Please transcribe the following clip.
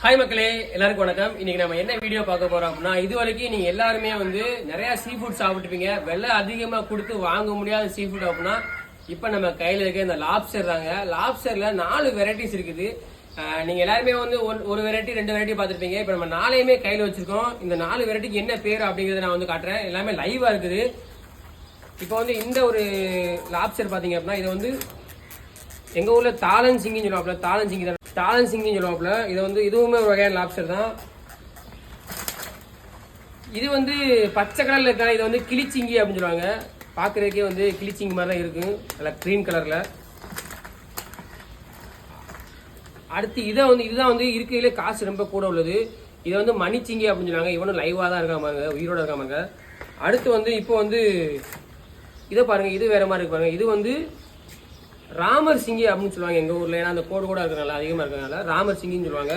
Hi மக்களே, எல்லாருக்கும் வணக்கம். இன்னைக்கு நம்ம என்ன வீடியோ பார்க்க போறோம் அப்படின்னா, இது வரைக்கும் நீங்க எல்லாருமே நிறைய சீ ஃபுட் சாப்பிட்டுப்பீங்க. விலை அதிகமா கொடுத்து வாங்க முடியாத சீ ஃபுட் அப்படின்னா இப்ப நம்ம கையில இருக்க இந்த லாப்ஸ்டர் தாங்க. லாப்ஸ்டர்ல 4 வெரைட்டிஸ் இருக்குது. நீங்க எல்லாருமே ஒரு வெரைட்டி 2 வெரைட்டி பார்த்துருப்பீங்க. இப்ப நம்ம 4யுமே கையில வச்சிருக்கோம். இந்த 4 வெரைட்டிக்கு என்ன பேர் அப்படிங்கறத நான் காட்டுறேன். எல்லாமே லைவா இருக்குது. இப்போ இந்த ஒரு லாப்ஸ்டர் பாத்தீங்க அப்படின்னா, இது எங்க ஊர்ல தாளன் சிங்கின்னு சொல்லுவாப்ல. தாளன் சிங்கின்னு சொல்லுவாப்ல. இதுவுமே ஒரு வகையான லாப்ஸ்டர் தான். இது பச்சை கலர்ல இருக்கா, இது கிளிச்சிங்கி அப்படின்னு சொல்லுவாங்க. பாக்குறதுக்கே கிளிச்சிங்கி மாதிரி தான் இருக்கு, நல்லா கிரீன் கலர்ல. அடுத்து இதுதான் இருக்கையிலே காசு ரொம்ப கூட உள்ளது. இது மணிச்சிங்கி அப்படின்னு சொல்லுவாங்க. இவனும் லைவா தான் இருக்காமாங்க, உயிரோட இருக்காமாங்க. அடுத்து இப்போ இதை பாருங்க, இது வேற மாதிரி இருக்கு பாருங்க. இது ராமர் சிங்கி அப்படின்னு சொல்லுவாங்க எங்க ஊர்ல. ஏன்னா அந்த கோடு கூட இருக்கிறனால, அதிகமா இருக்கிறனால ராமர் சிங்கின்னு சொல்லுவாங்க.